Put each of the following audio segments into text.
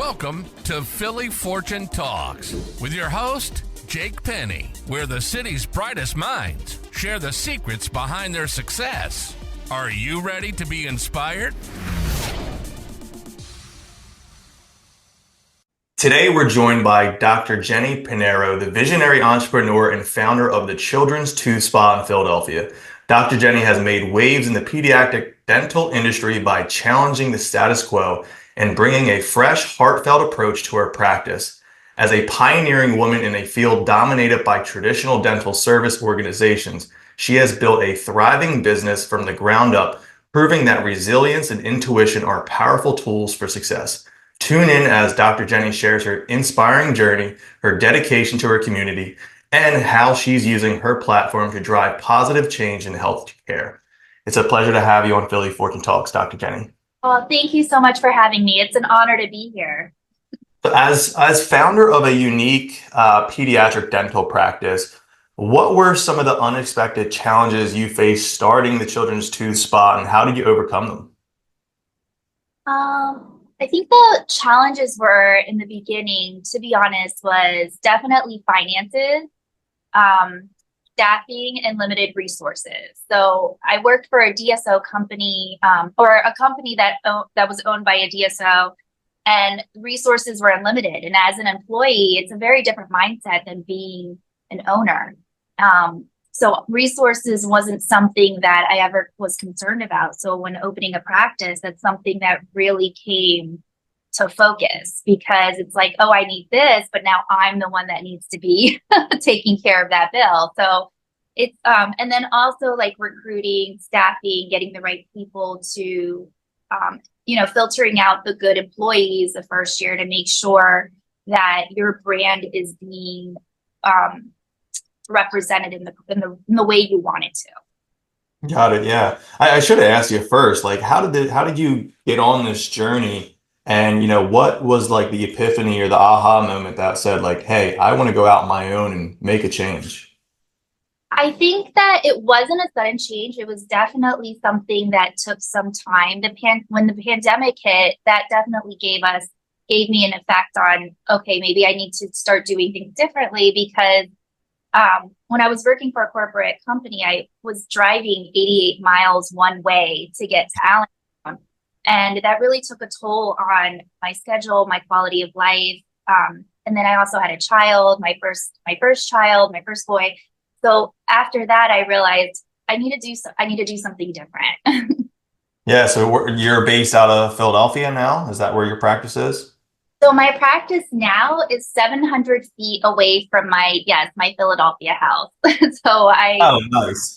Welcome to Philly Fortune Talks with your host, Jake Penny, where the city's brightest minds share the secrets behind their success. Are you ready to be inspired? Today, we're joined by Dr. Jenny Pinero, the visionary entrepreneur and founder of the Children's Tooth Spa in Philadelphia. Dr. Jenny has made waves in the pediatric dental industry by challenging the status quo and bringing a fresh, heartfelt approach to her practice. As a pioneering woman in a field dominated by traditional dental service organizations, she has built a thriving business from the ground up, proving that resilience and intuition are powerful tools for success. Tune in as Dr. Jenny shares her inspiring journey, her dedication to her community, and how she's using her platform to drive positive change in healthcare. It's a pleasure to have you on Philly Fortune Talks, Dr. Jenny. Well, thank you so much for having me. It's an honor to be here. So as founder of a unique pediatric dental practice, what were some of the unexpected challenges you faced starting the Children's Tooth Spa, and how did you overcome them? I think the challenges were in the beginning, to be honest, was definitely finances, staffing, and limited resources. So I worked for a DSO company, or a company that was owned by a DSO, and resources were unlimited. And as an employee, it's a very different mindset than being an owner. So resources wasn't something that I ever was concerned about. So when opening a practice, that's something that really came to focus, because it's like, oh, I need this, but now I'm the one that needs to be taking care of that bill. So it's, and then also like recruiting, staffing, getting the right people to, filtering out the good employees the first year to make sure that your brand is being, represented in the way you want it to. Got it. Yeah. I should have asked you first, like, how did you get on this journey? And, what was like the epiphany or the aha moment that said like, hey, I want to go out on my own and make a change? I think that it wasn't a sudden change. It was definitely something that took some time. When the pandemic hit, that definitely gave me an effect on, okay, maybe I need to start doing things differently, because when I was working for a corporate company, I was driving 88 miles one way to get to Allentown. And that really took a toll on my schedule, my quality of life. And then I also had a child, my first child, my first boy. So after that, I realized I need to do something different. Yeah. So you're based out of Philadelphia now? Is that where your practice is? So my practice now is 700 feet away from my Philadelphia house. So Oh, nice.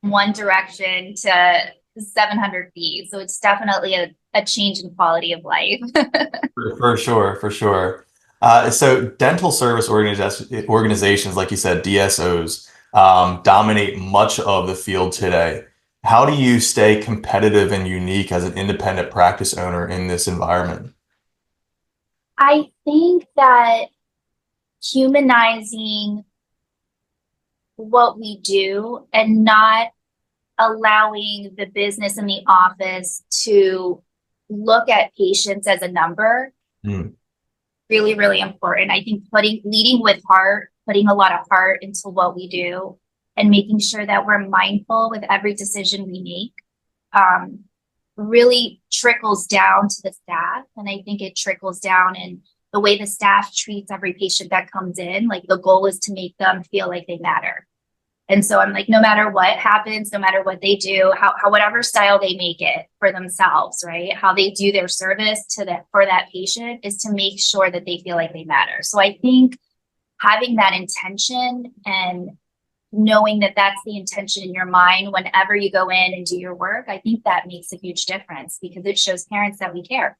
one direction to 700 feet. So it's definitely a change in quality of life. For sure. So dental service organizations, like you said, DSOs, dominate much of the field today. How do you stay competitive and unique as an independent practice owner in this environment? I think that humanizing what we do and not allowing the business in the office to look at patients as a number, really, really important. I think leading with heart, putting a lot of heart into what we do, and making sure that we're mindful with every decision we make, really trickles down to the staff. And I think it trickles down in the way the staff treats every patient that comes in. Like, the goal is to make them feel like they matter. And so I'm like, no matter what happens, no matter what they do, how whatever style they make it for themselves, right? How they do their service for that patient is to make sure that they feel like they matter. So I think having that intention and knowing that that's the intention in your mind whenever you go in and do your work, I think that makes a huge difference, because it shows parents that we care.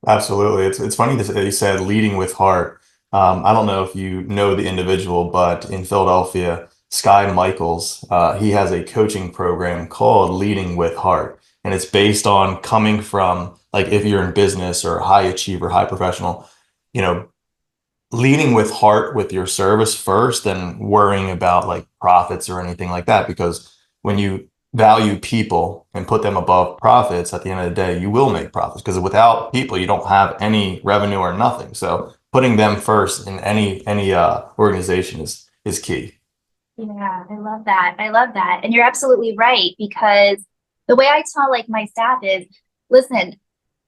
Absolutely. It's funny that you said leading with heart. I don't know if you know the individual, but in Philadelphia, Sky Michaels, he has a coaching program called Leading with Heart. And it's based on coming from, like, if you're in business or high achiever, high professional, leading with heart with your service first, than worrying about like profits or anything like that. Because when you value people and put them above profits, at the end of the day, you will make profits, because without people, you don't have any revenue or nothing. So putting them first in any organization is key. Yeah, I love that. I love that. And you're absolutely right, because the way I tell like my staff is, listen,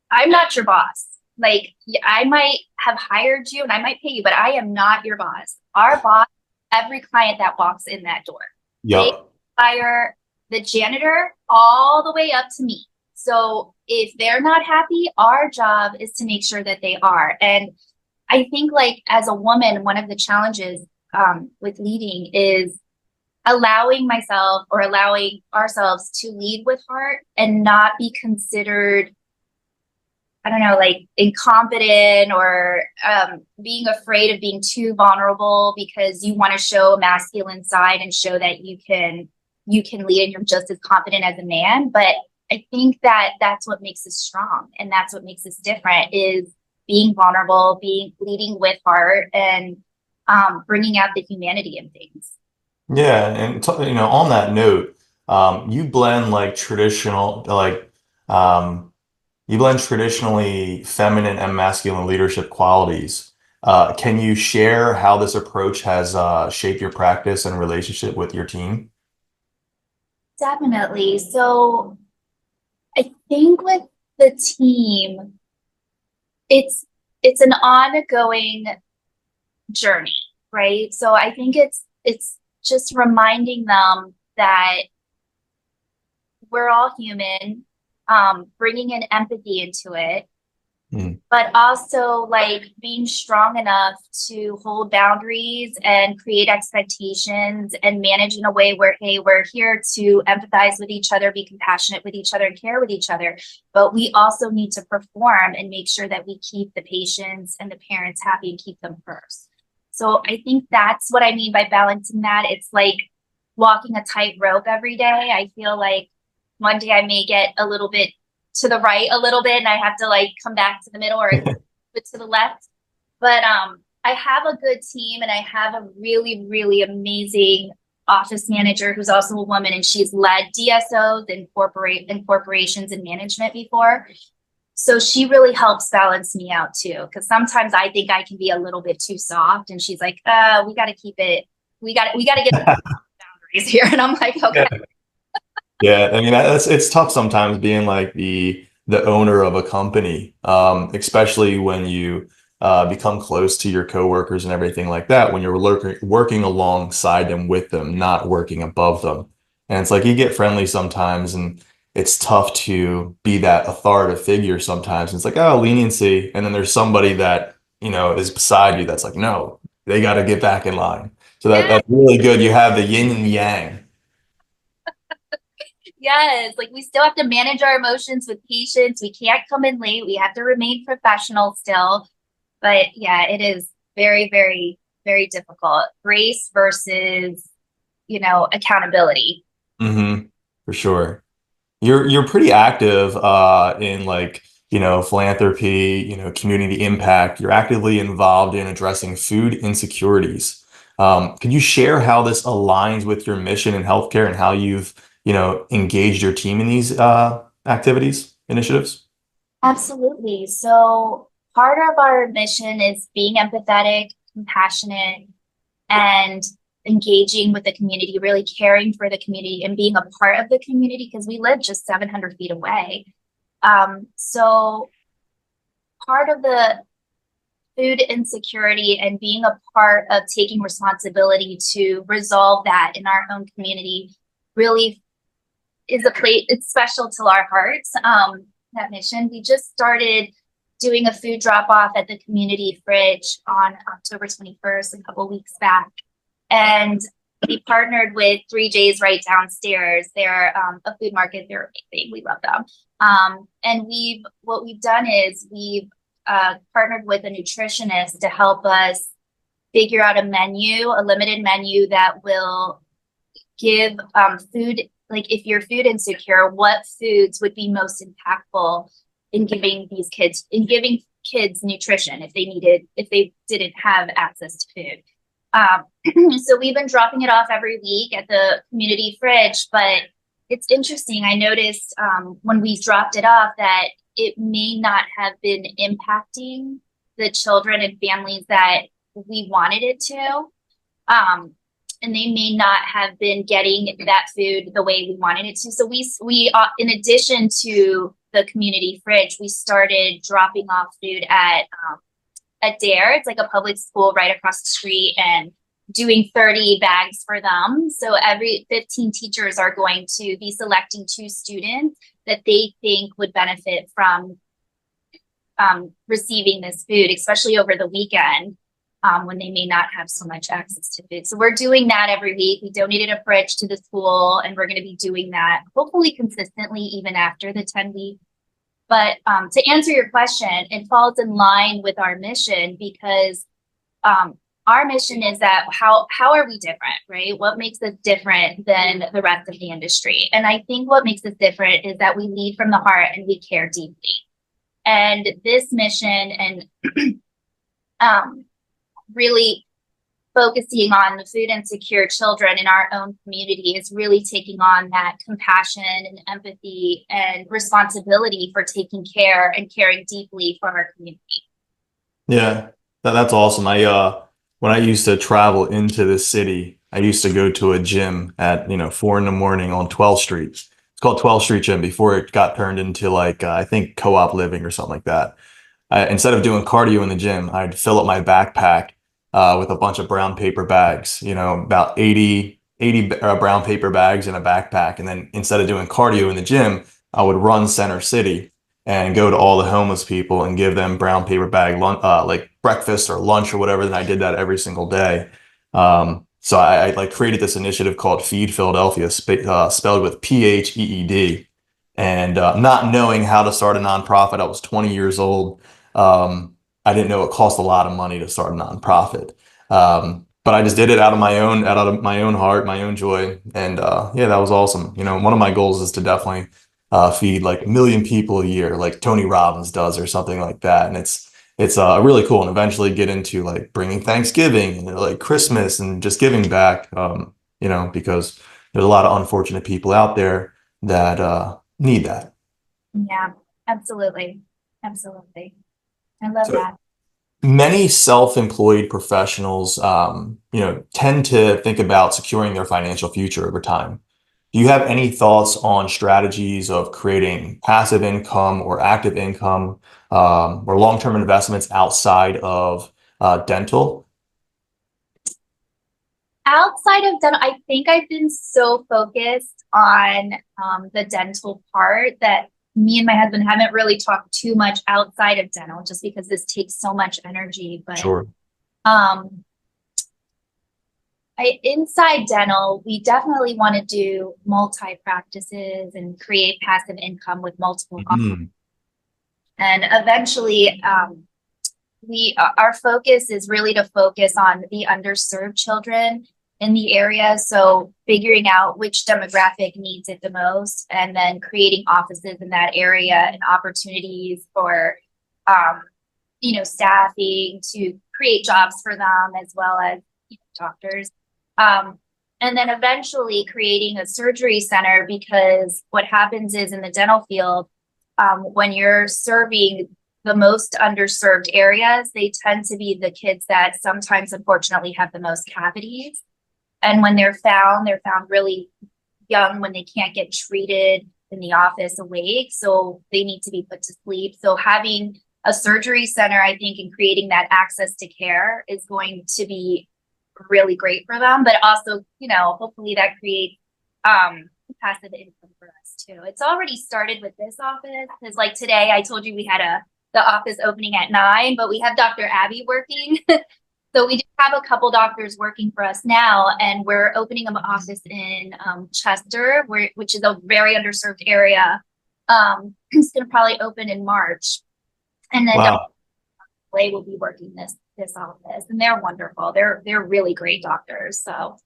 I'm not your boss. Like I might have hired you and I might pay you, but I am not your boss. Our boss, every client that walks in that door, they Yep. hire the janitor all the way up to me. So if they're not happy, our job is to make sure that they are. And I think like as a woman, one of the challenges with leading is allowing myself or allowing ourselves to lead with heart and not be considered, I don't know, like incompetent or being afraid of being too vulnerable because you want to show a masculine side and show that you can lead and you're just as confident as a man. But I think that that's what makes us strong, and that's what makes us different, is being vulnerable, leading with heart, and bringing out the humanity in things. Yeah, and on that note, you blend like you blend traditionally feminine and masculine leadership qualities. Can you share how this approach has shaped your practice and relationship with your team? Definitely. So I think with the team, it's an ongoing journey, right? So I think it's just reminding them that we're all human, bringing in empathy into it, but also like being strong enough to hold boundaries and create expectations and manage in a way where, hey, we're here to empathize with each other, be compassionate with each other, and care with each other. But we also need to perform and make sure that we keep the patients and the parents happy and keep them first. So I think that's what I mean by balancing that. It's like walking a tightrope every day. I feel like one day I may get a little bit to the right a little bit and I have to like come back to the middle or a bit to the left. But I have a good team, and I have a really, really amazing office manager who's also a woman, and she's led DSOs and corporations and management before. So she really helps balance me out too, because sometimes I think I can be a little bit too soft, and she's like, we got to keep it. We got to get boundaries here. And I'm like, okay. Yeah, I mean it's tough sometimes being like the owner of a company, especially when you become close to your coworkers and everything like that. When you're working alongside them, with them, not working above them, and it's like you get friendly sometimes, and it's tough to be that authoritative figure sometimes. It's like, oh, leniency, and then there's somebody that is beside you that's like, no, they got to get back in line. So that's really good. You have the yin and yang. Yes, like we still have to manage our emotions with patience. We can't come in late. We have to remain professional still. But yeah, it is very, very, very difficult. Grace versus, accountability. For sure. You're pretty active in like, philanthropy, community impact. You're actively involved in addressing food insecurities. Could you share how this aligns with your mission in healthcare and how you've, engaged your team in these initiatives? Absolutely. So part of our mission is being empathetic, compassionate, and engaging with the community, really caring for the community and being a part of the community, because we live just 700 feet away. So part of the food insecurity and being a part of taking responsibility to resolve that in our own community really is it's special to our hearts. That mission. We just started doing a food drop off at the community fridge on October 21st, a couple weeks back. And we partnered with 3J's right downstairs. They're a food market. They're amazing. We love them. And what we've done is we've partnered with a nutritionist to help us figure out a limited menu that will give food. Like if you're food insecure, what foods would be most impactful in giving kids nutrition if they didn't have access to food. So we've been dropping it off every week at the community fridge, but It's interesting. I noticed when we dropped it off that it may not have been impacting the children and families that we wanted it to. And they may not have been getting that food the way we wanted it to. So we in addition to the community fridge, we started dropping off food at DARE. It's like a public school right across the street, and doing 30 bags for them. So every 15 teachers are going to be selecting 2 students that they think would benefit from receiving this food, especially over the weekend when they may not have so much access to food. So we're doing that every week. We donated a fridge to the school, and we're going to be doing that hopefully consistently even after the 10 weeks. But to answer your question, it falls in line with our mission, because our mission is that how are we different, right? What makes us different than the rest of the industry? And I think what makes us different is that we lead from the heart and we care deeply. And this mission and really focusing on the food insecure children in our own community is really taking on that compassion and empathy and responsibility for taking care and caring deeply for our community. Yeah, that's awesome. When I used to travel into the city, I used to go to a gym at 4 a.m. on 12th Street. It's called 12th Street Gym before it got turned into like I think Co-op Living or something like that. Instead of doing cardio in the gym, I'd fill up my backpack with a bunch of brown paper bags, about 80 brown paper bags in a backpack. And then instead of doing cardio in the gym, I would run Center City and go to all the homeless people and give them brown paper bag like breakfast or lunch or whatever. Then I did that every single day. So I like created this initiative called Feed Philadelphia, spelled with PHEED. And not knowing how to start a nonprofit, I was 20 years old. I didn't know it cost a lot of money to start a nonprofit. But I just did it out of my own heart, my own joy. And yeah, that was awesome. One of my goals is to definitely feed like 1 million people a year, like Tony Robbins does or something like that. And it's really cool, and eventually get into like bringing Thanksgiving and like Christmas and just giving back, because there's a lot of unfortunate people out there that need that. Yeah, absolutely. Absolutely. I love that. Many self-employed professionals, tend to think about securing their financial future over time. Do you have any thoughts on strategies of creating passive income or active income, or long-term investments outside of dental? Outside of dental, I think I've been so focused on the dental part that me and my husband haven't really talked too much outside of dental, just because this takes so much energy. But Sure. Inside dental, we definitely want to do multi-practices and create passive income with multiple offices. And eventually, our focus is really to focus on the underserved children in the area. So figuring out which demographic needs it the most, and then creating offices in that area and opportunities for, staffing to create jobs for them, as well as doctors. And then eventually creating a surgery center, because what happens is in the dental field, when you're serving the most underserved areas, they tend to be the kids that sometimes unfortunately have the most cavities. And when they're found really young, when they can't get treated in the office awake. So they need to be put to sleep. So having a surgery center, I think, and creating that access to care is going to be really great for them. But also, hopefully that creates passive income for us too. It's already started with this office, because like today I told you we had the office opening at 9, but we have Dr. Abby working. So we do have a couple doctors working for us now, and we're opening an office in Chester, which is a very underserved area. It's going to probably open in March, and then Wow. Dr. will be working this office, and they're wonderful. They're really great doctors. So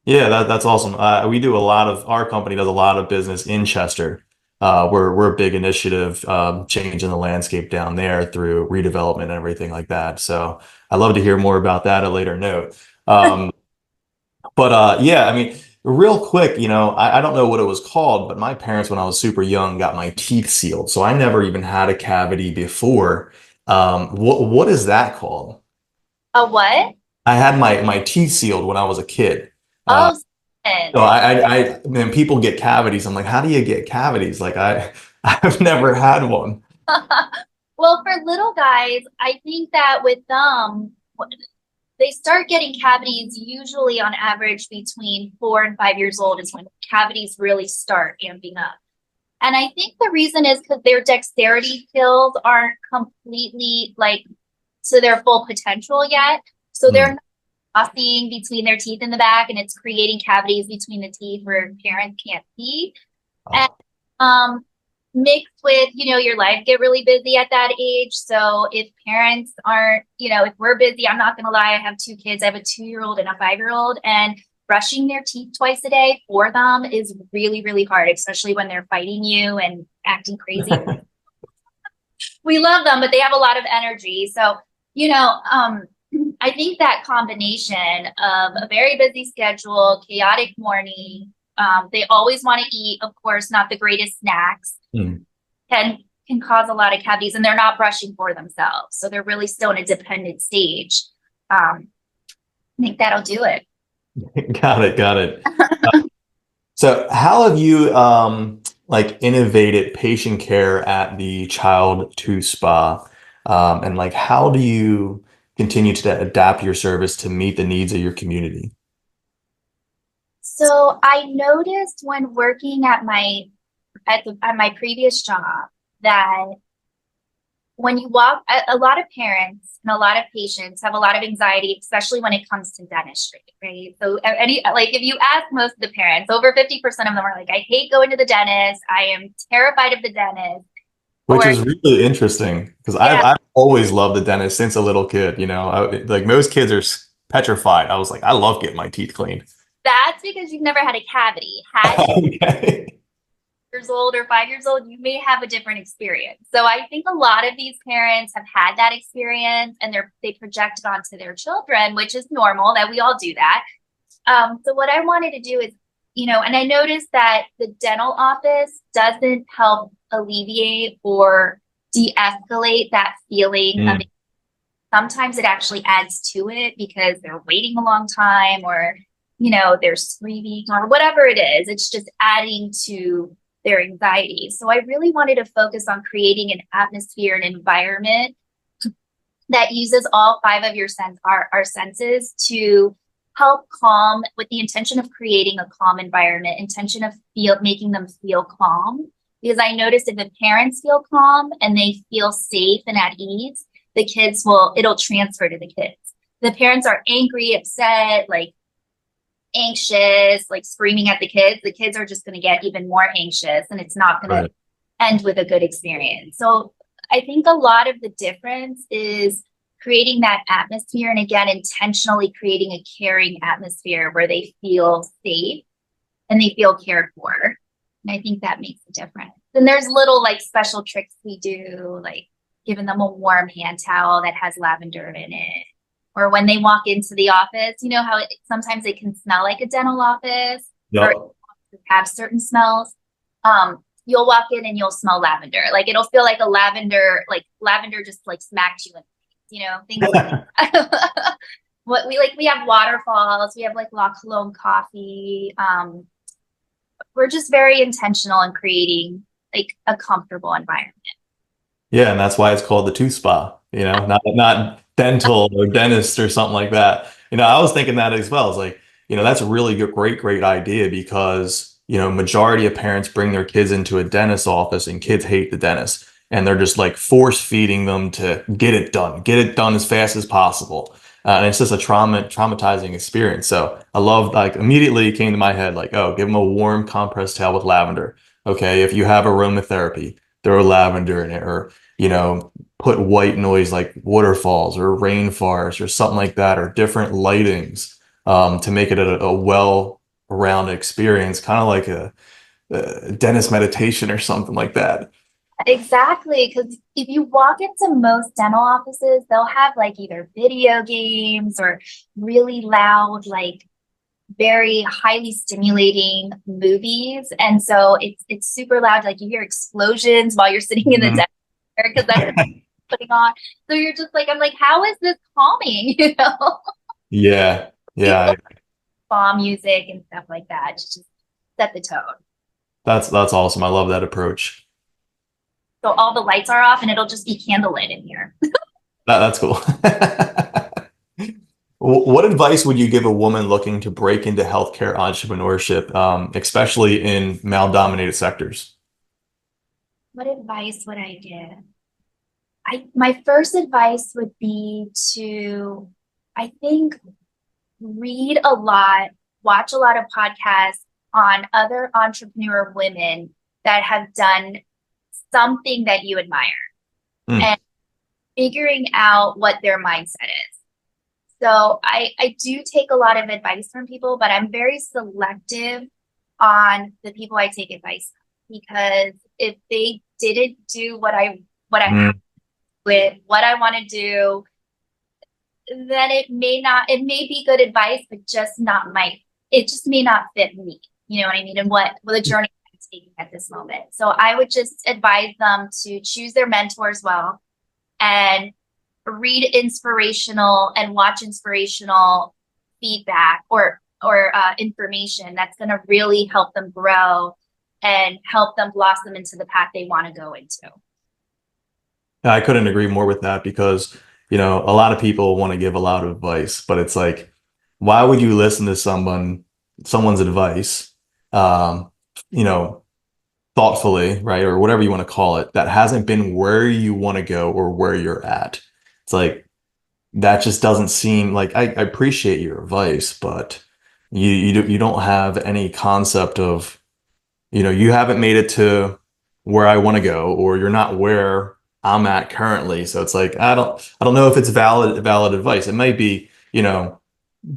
Yeah, that's awesome. Our company does a lot of business in Chester. We're a big initiative, changing the landscape down there through redevelopment and everything like that. So I'd love to hear more about that at a later note. But yeah, I mean, real quick, I don't know what it was called, but my parents, when I was super young, got my teeth sealed. So I never even had a cavity before. What is that called? A what? I had my teeth sealed when I was a kid. Uh, Oh, so good. I people get cavities. I'm like, how do you get cavities? Like I've never had one. Well, for little guys, I think that with them, they start getting cavities usually on average between 4 and 5 years old is when cavities really start amping up. And I think the reason is because their dexterity skills aren't completely like to their full potential yet. So they're Hmm. not crossing between their teeth in the back and it's creating cavities between the teeth where parents can't see. And Oh, um, mixed with, your lives get really busy at that age. So if parents aren't, if we're busy, I'm not going to lie, I have two kids. I have a 2-year-old and a 5-year-old, and brushing their teeth twice a day for them is really, really hard, especially when they're fighting you and acting crazy. We love them, but they have a lot of energy. So, you know, um, I think that combination of a very busy schedule, chaotic morning, they always want to eat, of course, not the greatest snacks, hmm. can cause a lot of cavities, and they're not brushing for themselves. So they're really still in a dependent stage. I think that'll do it. Got it, got it. So how have you like innovated patient care at the Child to Spa? And like how do you continue to adapt your service to meet the needs of your community? So I noticed when working at my previous job that when you walk, a lot of parents and a lot of patients have a lot of anxiety, especially when it comes to dentistry, right? So like if you ask most of the parents, over 50% of them are like, I hate going to the dentist. I am terrified of the dentist. Which Or is really interesting because I've yeah, I've always loved the dentist since a little kid. Like most kids are petrified. I was like, I love getting my teeth cleaned. that's because you've never had a cavity. Had you Okay. years old or 5 years old, you may have a different experience. So I think a lot of these parents have had that experience and they project it onto their children, which is normal that we all do that. So what I wanted to do is, and I noticed that the dental office doesn't help alleviate or de-escalate that feeling of Mm, sometimes it actually adds to it because they're waiting a long time or, they're screaming or whatever it is. It's just adding to their anxiety. So I really wanted to focus on creating an atmosphere, an environment that uses all five of our senses to help calm with the intention of creating a calm environment, intention of making them feel calm. Because I noticed if the parents feel calm and they feel safe and at ease, it'll transfer to the kids. The parents are angry, upset, like anxious, like screaming at the kids are just going to get even more anxious and it's not going to right. end with a good experience. So I think a lot of the difference is creating that atmosphere and again, intentionally creating a caring atmosphere where they feel safe and they feel cared for. And I think that makes a difference. And there's little like special tricks we do, like giving them a warm hand towel that has lavender in it. Or when they walk into the office, you know how sometimes it can smell like a dental office or Yep. have certain smells. You'll walk in and you'll smell lavender. Like it'll feel like like lavender just like smacked you in the face, things like we have waterfalls, we have like La Colombe coffee. We're just very intentional in creating like a comfortable environment. Yeah, and that's why it's called the tooth spa, not dental or dentist or something like that. I was thinking that as well. It's like, that's a really good, great idea because, majority of parents bring their kids into a dentist office and kids hate the dentist. And they're just like force feeding them to get it done as fast as possible. And it's just a traumatizing experience. So I love, like, immediately it came to my head, like, oh, give them a warm compressed towel with lavender. Okay, if you have aromatherapy, throw lavender in it, or put white noise like waterfalls or rainforests or something like that, or different lightings to make it a well-rounded experience, kind of like a dentist meditation or something like that. Exactly, because if you walk into most dental offices, they'll have like either video games or really loud like very highly stimulating movies. And so it's super loud. Like you hear explosions while you're sitting in the desk because that's what they're putting on. So you're just like, I'm like, how is this calming? You know? Yeah. Yeah. Bomb music and stuff like that to just set the tone. That's awesome. I love that approach. So all the lights are off and it'll just be candlelit in here. That's cool. What advice would you give a woman looking to break into healthcare entrepreneurship, especially in male-dominated sectors? What advice would I give? My first advice would be to, I think, read a lot, watch a lot of podcasts on other entrepreneur women that have done something that you admire and figuring out what their mindset is. So I do take a lot of advice from people, but I'm very selective on the people I take advice from, because if they didn't do what I with what I want to do, then it may be good advice, but it just may not fit me. You know what I mean? And what the journey I'm taking at this moment. So I would just advise them to choose their mentors well and read inspirational and watch inspirational feedback or information that's going to really help them grow and help them blossom into the path they want to go into. I couldn't agree more with that because, a lot of people want to give a lot of advice, but it's like, why would you listen to someone's advice, thoughtfully, right? Or whatever you want to call it, that hasn't been where you want to go or where you're at. It's like, that just doesn't seem like, I appreciate your advice, but you don't have any concept of, you haven't made it to where I want to go, or you're not where I'm at currently. So it's like, I don't know if it's valid advice. It might be,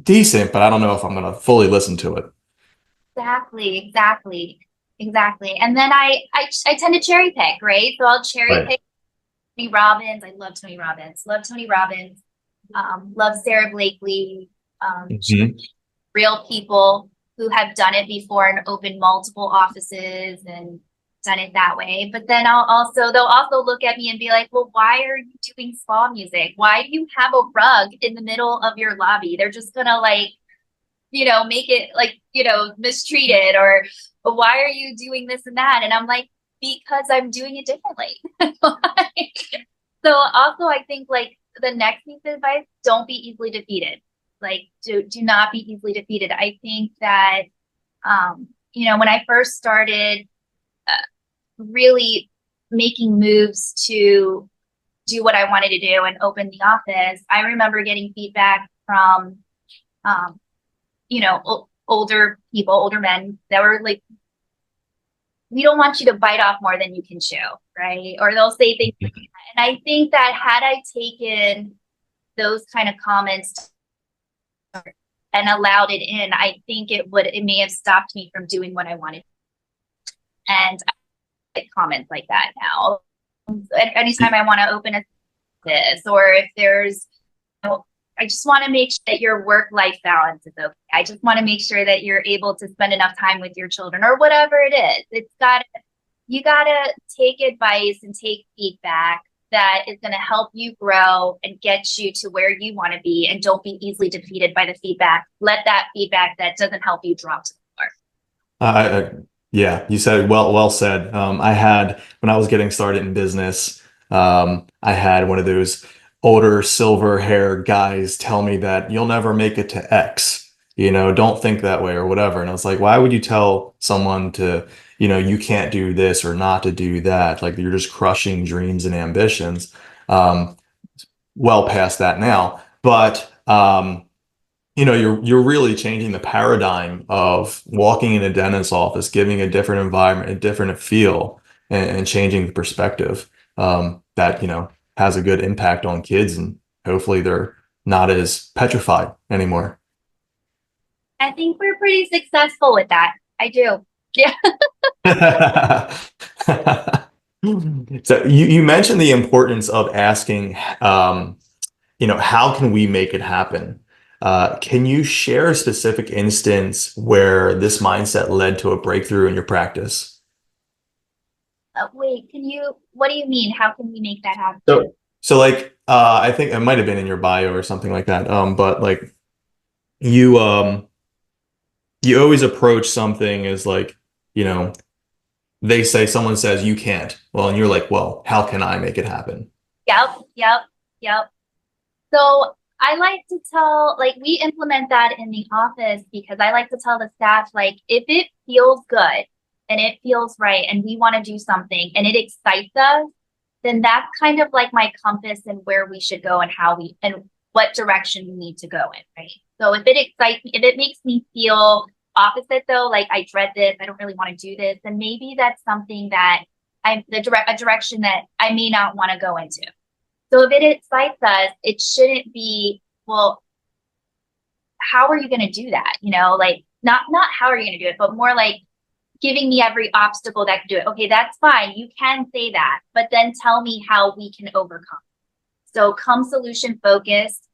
decent, but I don't know if I'm going to fully listen to it. Exactly. And then I tend to cherry pick, right? So I'll cherry pick Tony Robbins. I love Tony Robbins. Love Sarah Blakely. Real people who have done it before and opened multiple offices and done it that way. But then they'll also look at me and be like, well, why are you doing spa music? Why do you have a rug in the middle of your lobby? They're just gonna make it mistreated, or why are you doing this and that? And I'm like, because I'm doing it differently. So also I think the next piece of advice, don't be easily defeated. Do not be easily defeated. I think that, when I first started really making moves to do what I wanted to do and open the office, I remember getting feedback from, older people, older men that were like, we don't want you to bite off more than you can chew, right? Or they'll say things like that. And I think that had I taken those kind of comments and allowed it in, I think it may have stopped me from doing what I wanted. And I get comments like that now. Anytime I want to open a business, or if there's, I just want to make sure that your work-life balance is okay. I just want to make sure that you're able to spend enough time with your children, or whatever it is. You gotta take advice and take feedback that is going to help you grow and get you to where you want to be, and don't be easily defeated by the feedback. Let that feedback that doesn't help you drop to the floor. Yeah, you said it well said. When I was getting started in business, I had one of those older silver hair guys tell me that you'll never make it to X, don't think that way or whatever. And I was like, why would you tell someone to, you can't do this or not to do that? Like, you're just crushing dreams and ambitions. Well past that now, but you're really changing the paradigm of walking in a dentist's office, giving a different environment, a different feel, and changing the perspective that has a good impact on kids, and hopefully they're not as petrified anymore. I think we're pretty successful with that. I do. Yeah. So you mentioned the importance of asking, how can we make it happen? Can you share a specific instance where this mindset led to a breakthrough in your practice? Wait, what do you mean? How can we make that happen? So like, I think it might have been in your bio or something like that. But like you, you always approach something as like, you know, someone says you can't. Well, and you're like, well, how can I make it happen? Yep. So I like to tell, like, we implement that in the office because I like to tell the staff, like, if it feels good and it feels right and we want to do something and it excites us, then that's kind of like my compass and where we should go and and what direction we need to go in, right? So if it excites me, if it makes me feel opposite though, like I dread this, I don't really want to do this, then maybe that's something that a direction that I may not want to go into. So if it excites us, it shouldn't be, well, how are you going to do that? Like not how are you going to do it, but more like giving me every obstacle that can do it. Okay, that's fine. You can say that, but then tell me how we can overcome. So come solution focused.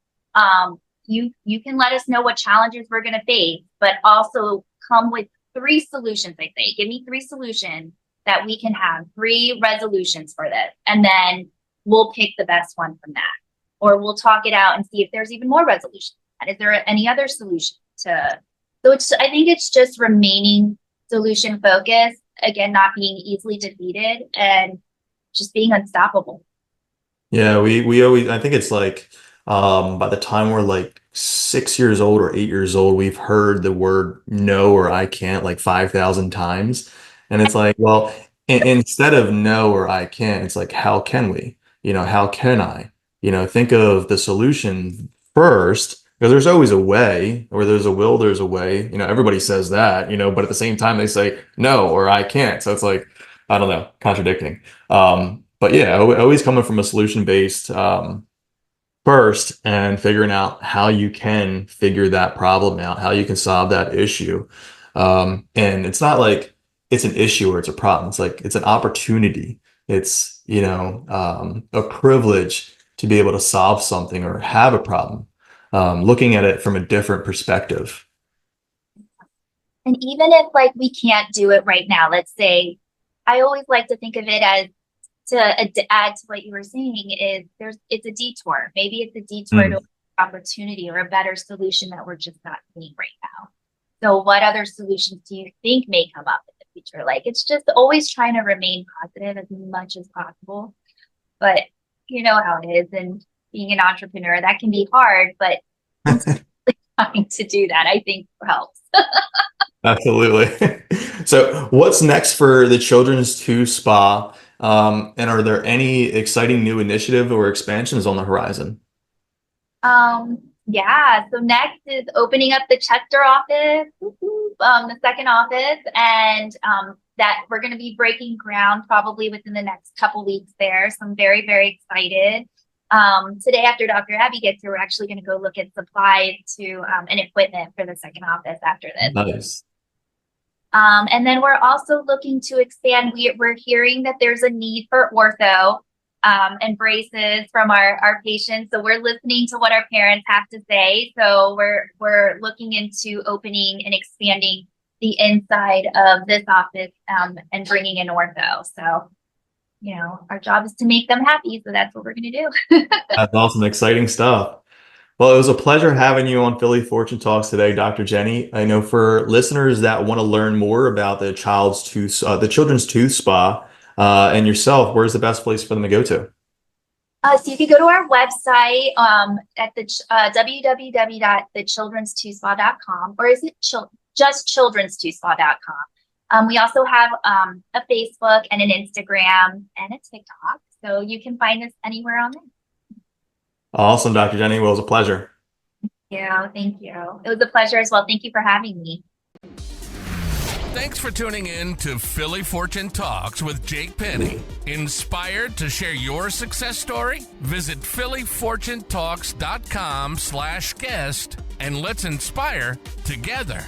You can let us know what challenges we're going to face, but also come with 3 solutions. I say, give me 3 solutions that we can have, 3 resolutions for this, and then we'll pick the best one from that, or we'll talk it out and see if there's even more resolutions. And is there any other solution to? So I think it's just remaining solution focused, again, not being easily defeated and just being unstoppable. Yeah, we always, I think it's like, by the time we're like 6 years old or 8 years old, we've heard the word no or I can't like 5,000 times. And it's like, well, instead of no or I can't, it's like, how can we? How can I? Think of the solution first, because there's always a way, or there's a will, there's a way. Everybody says that, but at the same time, they say no or I can't. So it's like, I don't know, contradicting. But yeah, always coming from a solution-based first and figuring out how you can figure that problem out, how you can solve that issue. And it's not like it's an issue or it's a problem. It's like it's an opportunity. It's, a privilege to be able to solve something or have a problem, looking at it from a different perspective. And even if like we can't do it right now, let's say, I always like to think of it as to add to what you were saying is it's a detour. Maybe it's a detour to an opportunity or a better solution that we're just not seeing right now. So what other solutions do you think may come up in the future? Like, it's just always trying to remain positive as much as possible. But you know how it is. And being an entrepreneur, that can be hard, but trying to do that, I think helps. Absolutely. So what's next for the Children's 2 Spa? And are there any exciting new initiative or expansions on the horizon? Yeah. So next is opening up the Chester office, the second office, and that we're going to be breaking ground probably within the next couple weeks there. So I'm very, very excited. Today, after Dr. Abby gets here, we're actually going to go look at supplies to and equipment for the second office after this. Nice. And then we're also looking to expand. We're hearing that there's a need for ortho and braces from our patients. So we're listening to what our parents have to say. So we're looking into opening and expanding the inside of this office and bringing in ortho. So, our job is to make them happy. So that's what we're going to do. That's awesome. Exciting stuff. Well, it was a pleasure having you on Philly Fortune Talks today, Dr. Jenny. I know for listeners that want to learn more about the Children's Tooth Spa and yourself, where's the best place for them to go to? So you can go to our website at the www.thechildrenstoothspa.com, or is it just childrenstoothspa.com? We also have a Facebook and an Instagram and a TikTok, so you can find us anywhere on there. Awesome, Dr. Jenny. Well, it was a pleasure. Yeah, thank you. It was a pleasure as well. Thank you for having me. Thanks for tuning in to Philly Fortune Talks with Jake Penny. Inspired to share your success story? Visit phillyfortunetalks.com/guest and let's inspire together.